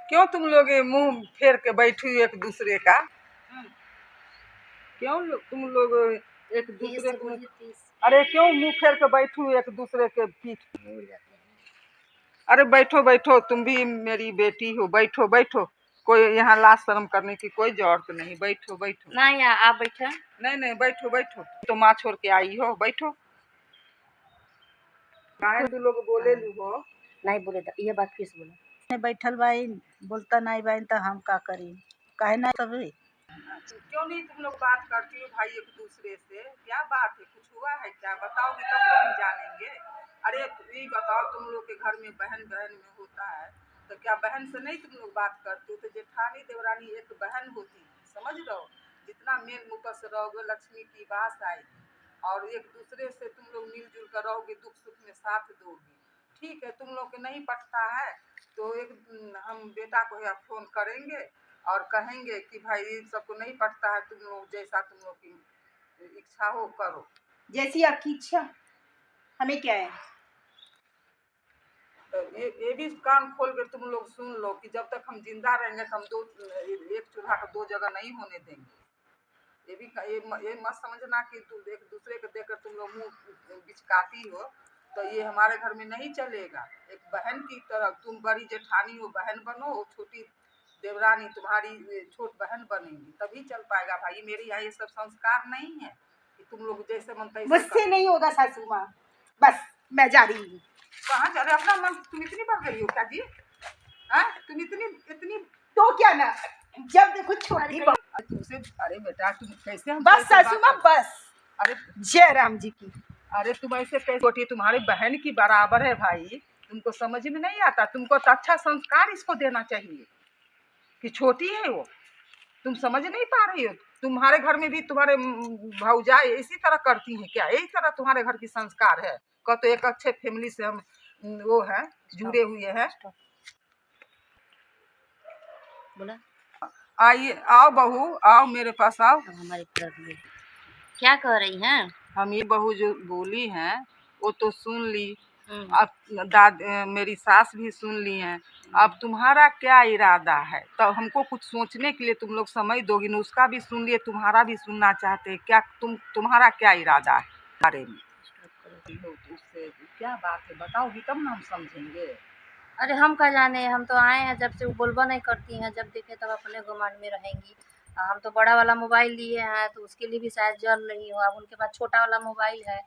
क्यों तुम लोग ये मुंह फेर के बैठी एक दूसरे का? क्यों तुम लोग एक दूसरे को, अरे क्यों मुंह फेर के बैठू एक दूसरे के पीठ? अरे बैठो बैठो, तुम भी मेरी बेटी हो, बैठो बैठो। कोई यहाँ लाज शर्म करने की कोई जरूरत नहीं, बैठो बैठो। नहीं आप बैठो। नहीं नहीं बैठो बैठो, तो माँ छोड़ के आई हो, बैठो। तू लोग बोले लू हो नहीं बोले ये बात किस बोले? नहीं बैठल बाई बोलता नहीं बाई तो हम का करी, काहे ना तभी। क्यों नहीं तुम लोग बात करती हो भाई एक दूसरे से? क्या बात है, कुछ हुआ है क्या? बताओगे तब तो हम जानेंगे। अरे ये बताओ, तुम लोग के घर में बहन बहन में होता है तो क्या बहन से नहीं तुम लोग बात करते हो? तो जेठानी देवरानी एक बहन होती है, समझ रहे हो? जितना मेल मुकर से रहोगे लक्ष्मी की बात आएगी, और एक दूसरे से तुम लोग मिलजुल कर रहोगे, दुख सुख में साथ दोगे। ठीक है, तुम लोग के नहीं पटता है तो एक हम बेटा को या फोन करेंगे और कहेंगे कि भाई सबको नहीं पटता है, तुम लोग जैसा तुम लोग की इच्छा हो करो। जैसी आपकी इच्छा, हमें क्या है। तो ये भी कान खोल के तुम लोग सुन लो कि जब तक हम जिंदा रहेंगे तो हम एक चूल्हा को दो जगह नहीं होने देंगे। ये मत समझना कि तुम एक दूसरे को देखकर तुम लोग मुंह बिचकाती हो, तो ये हमारे घर में नहीं चलेगा। एक बहन की तरह तुम बड़ी जेठानी हो, बहन बनो, वो छोटी देवरानी तुम्हारी छोट बहन बनेगी, तभी चल पाएगा भाई। मेरे यहाँ ये सब संस्कार नहीं है कि तुम लोग जैसे मन तैसे। मुझसे नहीं होगा सासू माँ, बस मैं जा रही हूँ। कहाँ जा रहे? अपना मन तुम इतनी बढ़ गई हो क्या जी? हाँ तुम इतनी तो क्या ना, जब देखो छोटी तुमसे। अरे बेटा तुम कैसे हम बस सासू माँ बस। अरे जय राम जी की। अरे तुम ऐसे कैसे? छोटी तुम्हारी बहन की बराबर है भाई, तुमको समझ में नहीं आता? तुमको तो अच्छा संस्कार इसको देना चाहिए कि छोटी है वो, तुम समझ नहीं पा रही हो? तुम्हारे घर में भी तुम्हारे भौजाई इसी तरह करती हैं क्या? यही तरह तुम्हारे घर की संस्कार है? कह तो एक अच्छे फैमिली से हम वो है जुड़े हुए हैं। बोला आइए, आओ बहू, आओ मेरे पास आओ। हमारी क्या कह रही हैं? हम ये बहू जो बोली हैं वो तो सुन ली, अब मेरी सास भी सुन ली हैं। अब तुम्हारा क्या इरादा है? तो हमको कुछ सोचने के लिए तुम लोग समय दोगी ना? उसका भी सुन लिए, तुम्हारा भी सुनना चाहते हैं क्या? तुम्हारा क्या इरादा है बारे में? उससे क्या बात है बताओगी तब ना हम समझेंगे। अरे हम क्या जाने, हम तो आए हैं जब से वो बोलबा नहीं करती हैं, जब देखे तब अपने घमंड में रहेंगी। हम तो बड़ा वाला मोबाइल लिए हैं तो उसके लिए भी शायद जल रही हो, अब उनके पास छोटा वाला मोबाइल है,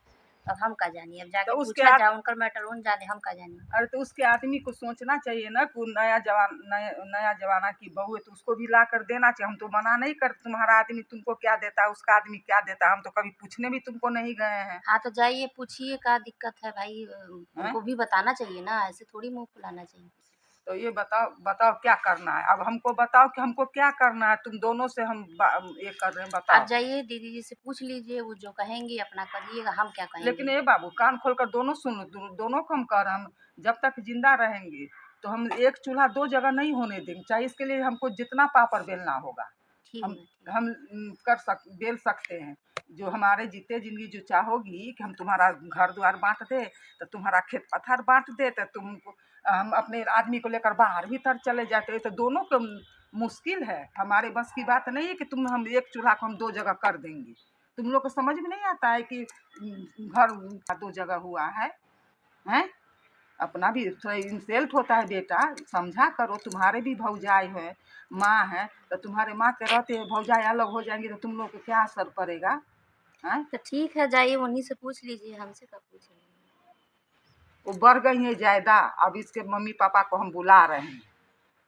अब हम का जानिए, अब जाके पूछा जाओ उनका मैटर, उन जाने हम का जानिए। अरे तो उसके आदमी को सोचना चाहिए ना कि नया जमाना की बहू है तो उसको भी ला कर देना चाहिए। हम तो मना नहीं करते, तुम्हारा आदमी तुमको क्या देता है, उसका आदमी क्या देता है, हम तो कभी पूछने भी तुमको नहीं गए हैं। हाँ तो जाइए पूछिए क्या दिक्कत है भाई, उनको भी बताना चाहिए ना, ऐसे थोड़ी मुंह फुलाना चाहिए। तो ये बताओ बताओ क्या करना है? अब हमको बताओ कि हमको क्या करना है, तुम दोनों से हम ये कर रहे हैं, बताओ। आप जाइए दीदी जी से पूछ लीजिए, वो जो कहेंगी अपना करिएगा, हम क्या कहेंगे। लेकिन ये बाबू कान खोल कर दोनों सुन लो, दोनों को हम कह रहे हैं, हम जब तक जिंदा रहेंगे तो हम एक चूल्हा दो जगह नहीं होने देंगे, चाहे इसके लिए हमको जितना पापड़ बेलना होगा हम बेल सकते हैं। जो हमारे जीते जिंदगी जो चाहोगी कि हम तुम्हारा घर द्वार बांट दे, तो तुम्हारा खेत पत्थर बांट दे, तो तुमको हम अपने आदमी को लेकर बाहर भीतर चले जाते हैं, तो दोनों को मुश्किल है। हमारे बस की बात नहीं है कि हम एक चूल्हा को हम दो जगह कर देंगे। तुम लोग को समझ में नहीं आता है कि घर दो जगह हुआ है? हैं? अपना भी थोड़ा इंसल्ट होता है बेटा, समझा करो। तुम्हारे भी भौजाई है, माँ है, तो तुम्हारे माँ के रहते भौजाई अलग हो जाएंगी तो तुम लोग को क्या असर पड़ेगा? हैं? तो ठीक है जाइए उन्हीं से पूछ लीजिए, हमसे क्या पूछेंगे। वो बढ़ गई है ज्यादा। अब इसके मम्मी पापा को हम बुला रहे हैं,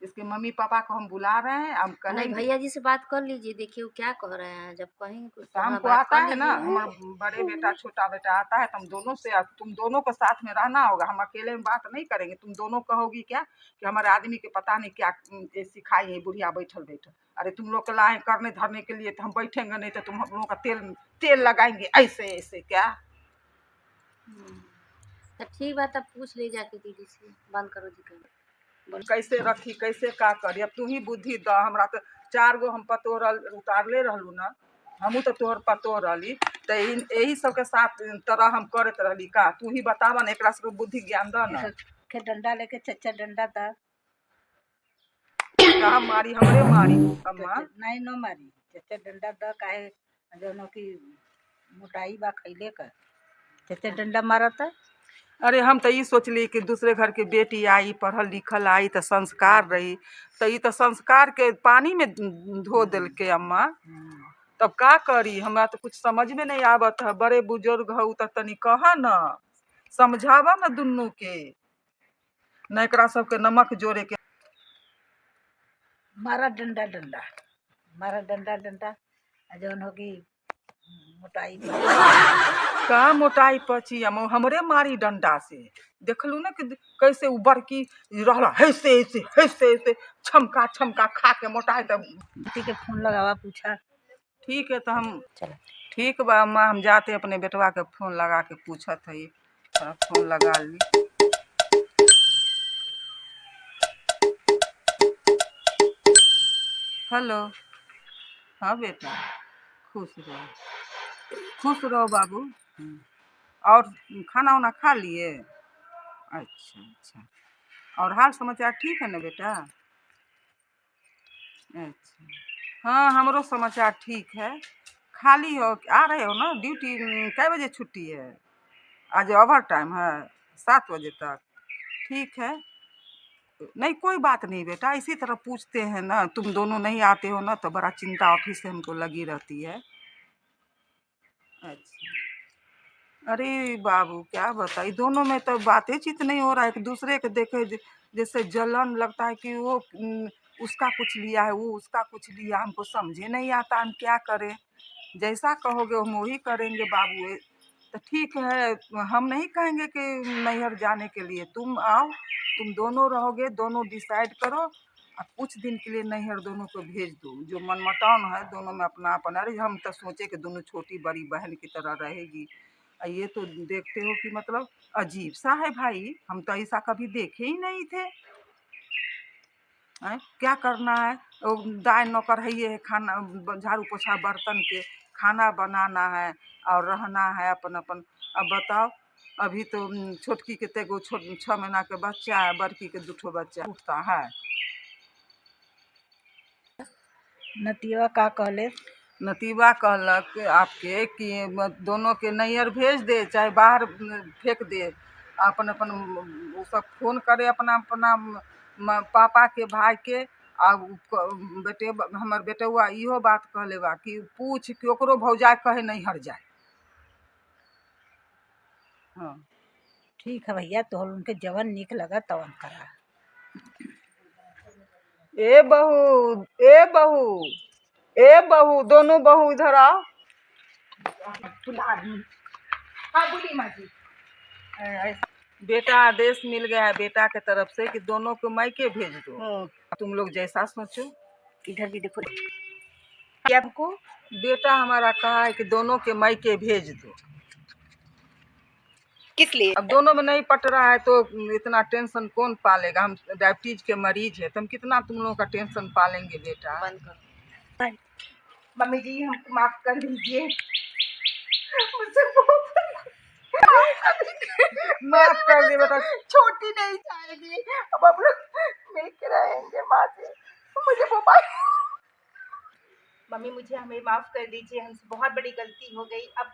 इसके मम्मी पापा को हम बुला रहे हैं। हम नहीं कहेंगे भैया जी से बात कर लीजिए, देखिए वो क्या कह रहे हैं, जब कहेंगे कुछ तो शाम हाँ को बात आता कर है ना, लीजिए। हमारा बड़े बेटा छोटा बेटा आता है तो हम दोनों से, तुम दोनों को साथ में रहना होगा। हम अकेले में बात नहीं करेंगे। तुम दोनों कहोगी क्या कि हमारे आदमी के पता नहीं क्या सिखाई है बुढ़िया बैठल बैठल। अरे तुम लोग को लाए करने धरने के लिए तो हम बैठेंगे नहीं, तो तुम हम लोगों का तेल लगाएंगे ऐसे ऐसे क्या? तो ठीक बात, अब पूछ ली जाके दीदी से, बंद करो जी कर। कैसे रखी कैसे का करी? अब तू ही बुद्धि द। हमरा तो 4 गो हम पतोर उतारले रहलू ना, हमू तो तोहर पतोर रहली, तो यही सबके साथ तरह हम करत रहली का? तू ही बतावा ना, एकरा सबके बुद्धि ज्ञान द ना। के डंडा लेके चच्चा डंडा था कहा मारी हमरे मारी अम्मा। नहीं न मारी चचे डंडा द काहे जौनो की मोटाई बा खैले का चचे डंडा मारत है। अरे हम तो ये सोचली कि दूसरे घर के बेटी आई पढ़ल लिखल आई तो संस्कार रही, तो ये तो संस्कार के पानी में धो दिल के अम्मा। तब का करी, हमरा तो कुछ समझ में नहीं आवत है। बड़े बुजुर्ग हऊ तो तनी कहा न, समझावा न दुनू के, न एकरा सबके नमक जोड़े के। मारा डंडा डंडा मारा डंडा डंडा जौन होगी मोटाई का मोटाई पची हमरे मारी डंडा से। देखलू ना कि कैसे उ बड़की रहला ऐसे ऐसे ऐसे ऐसे छमका छमका खा के मोटाई। तब बेटी के फोन लगावा पूछा। ठीक है तो हम चलो ठीक बा अम्मा, हम जाते अपने बेटवा के फोन लगा के पूछत है। थोड़ा फोन लगा ली। हेलो। हाँ बेटा, खुश रहो बाबू। और खाना वाना खा लिए? अच्छा अच्छा। और हाल समाचार ठीक है ना बेटा? अच्छा हाँ, हमरो समाचार ठीक है। खाली हो, आ रहे हो ना ड्यूटी? कै बजे छुट्टी है? आज ओवर टाइम है 7 बजे तक। ठीक है, नहीं कोई बात नहीं बेटा, इसी तरह पूछते हैं ना। तुम दोनों नहीं आते हो ना तो बड़ा चिंता ऑफिस से हमको लगी रहती है। अच्छा अरे बाबू क्या बताई, दोनों में तो बातें चित नहीं हो रहा है। एक दूसरे के देखे जैसे जलन लगता है कि वो उसका कुछ लिया है, वो उसका कुछ लिया। हमको समझे नहीं आता हम क्या करें। जैसा कहोगे हम वही करेंगे बाबू। तो ठीक है, हम नहीं कहेंगे कि नैहर जाने के लिए। तुम आओ, तुम दोनों रहोगे, दोनों डिसाइड करो और कुछ दिन के लिए नैहर दोनों को भेज दो। जो मनमटान है दोनों में अपना अपन। अरे हम तो सोचे कि दोनों छोटी बड़ी बहन की तरह रहेगी। ये तो देखते हो कि मतलब अजीब सा है भाई, हम तो ऐसा कभी देखे ही नहीं थे। क्या करना है, दाई नौकर है, ये खाना झाड़ू पोछा बर्तन के, खाना बनाना है और रहना है अपन अपन। अब बताओ, अभी तो छोटकी के तेगो 6 महीना के बच्चा है, बड़की के 2 बच्चा उठता है। नतिया का कहले? नतीबा कहलक आपके कि दोनों के नैहर भेज दे चाहे बाहर फेंक दे। अपन अपन वो सब फोन करे अपना अपना पापा के भाई के। आ बेटे हमार बेटुआ इहो बात कहले बा कि पूछ कि ओकरो भौजाई कहे नैहर जाए। हाँ ठीक है भैया, तो उनके जवन निक लगा तवन करा। ए बहू, ए बहू, ए बहू, दोनों बहू इधर आओ। हाँ बोली माँ जी। बेटा आदेश मिल गया है बेटा के तरफ से कि दोनों को मायके भेज दो। तुम लोग जैसा सोचो। इधर भी देखो आपको बेटा हमारा कहा है कि दोनों के मायके भेज दो। किस लिए? अब दोनों में नहीं पट रहा है तो इतना टेंशन कौन पालेगा। हम डायबिटीज के मरीज है तो हम कितना तुम लोगों का टेंशन पालेंगे बेटा। बंद करो। मम्मी जी हमको माफ कर दीजिए, मुझसे माफ कर दे बेटा। छोटी नहीं जाएगी, अब हम लोग मिल के रहेंगे माँ जी। मुझे मोबाइल मम्मी मुझे हमें माफ़ कर दीजिए, हमसे बहुत बड़ी गलती हो गई। अब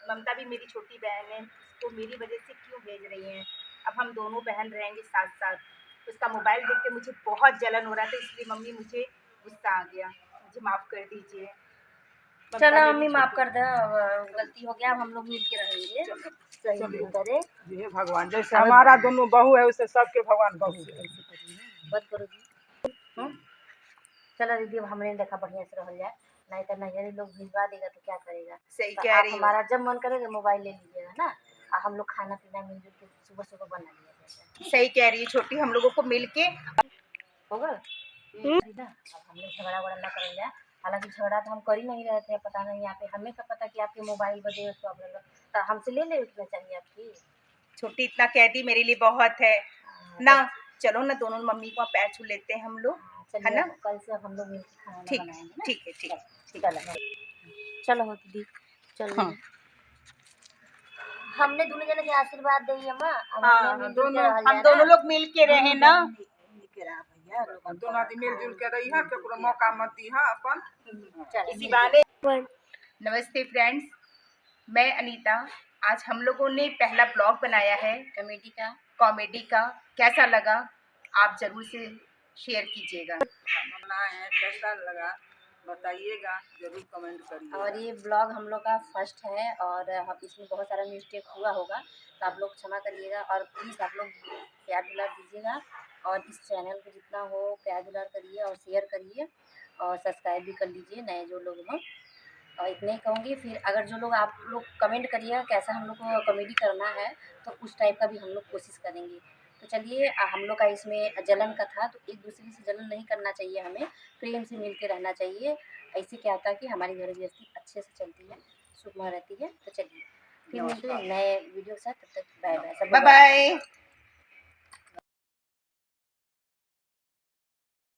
ममता भी मेरी छोटी बहन है, उसको मेरी वजह से क्यों भेज रही हैं? अब हम दोनों बहन रहेंगे साथ साथ। उसका मोबाइल देख के मुझे बहुत जलन हो रहा था, इसलिए मम्मी मुझे गुस्सा आ गया। मुझे माफ़ कर दीजिए। चलो मम्मी माफ कर दे, गलती हो गया, अब हम लोग मिल के रहेंगे। सही नहीं करे। ये भगवान जैसे हमारा दोनों बहू है वैसे सबके भगवान बहू है। बंद करो जी। चलो दीदी, अब हमने देखा बढ़िया से रह जाए, नहीं तो नैहरी लोग भिजवा देगा तो क्या करेगा। सही तो कह आप रही हो। हमारा जब मन करेगा मोबाइल ले लीजिएगा ना, और हम लोग खाना पीना मिलजुल के सुबह सुबह बना लिया सही कह रही है छोटी, हम लोगों को मिल के होगा। अब हम लोग झगड़ा वगड़ा ना कर लिया। हालांकि झगड़ा तो हम कर ही नहीं रहे थे, पता नहीं यहाँ पे हमें क्या पता कि आपके मोबाइल वजह में प्रॉब्लम है, तो हमसे ले लेना चाहिए आपकी। छोटी इतना कह दी मेरे लिए बहुत है ना। चलो ना, दोनों मम्मी को पैर छू लेते हैं हम लोग, है चलिए ना? कल से हम लोग मिलकर खाना ठीक बनाएंगे ना। ठीक है, ठीक ठीक। चलो हो दीदी, चलो। हाँ। हमने दोनों जने के आशीर्वाद दी अम्मा, अब हाँ, हमने मिलजुल के रहल हम जाए दोनों ना। लोग मिल के रहे ना। निके रहा भैया। है लोगन दोनों आदमी मिलजुल के रही है, केकरो मौका मत दी है अपन। इसी बहाने नमस्ते फ्रेंड्स, मैं अनीता। आज हम लोगों ने पहला ब्लॉग बनाया है कॉमेडी का। कैसा लगा आप जरूर से शेयर कीजिएगा। बनाए हैं, कैसा लगा बताइएगा, जरूर कमेंट करिए। और ये ब्लॉग हम लोग का फर्स्ट है और हम इसमें बहुत सारा मिस्टेक हुआ होगा, तो आप लोग क्षमा करिएगा और प्लीज़ आप लोग प्यार दुलार दीजिएगा और इस चैनल को जितना हो प्यार दुलार करिए और शेयर करिए और सब्सक्राइब भी कर लीजिए नए जो लोग हों। और इतना ही कहूँगी, फिर अगर जो लोग आप लोग कमेंट करिएगा कैसा हम लोग को कॉमेडी करना है तो उस टाइप का भी हम लोग कोशिश करेंगे। तो चलिए, हम लोग का इसमें जलन का था, तो एक दूसरे से जलन नहीं करना चाहिए, हमें प्रेम से मिल के रहना चाहिए। ऐसे क्या होता है कि हमारी घर गृहस्थी अच्छे से चलती है, सुखमय रहती है। तो चलिए फिर मिलते हैं नए वीडियो के साथ, तब तक बाय बाय। Bye bye.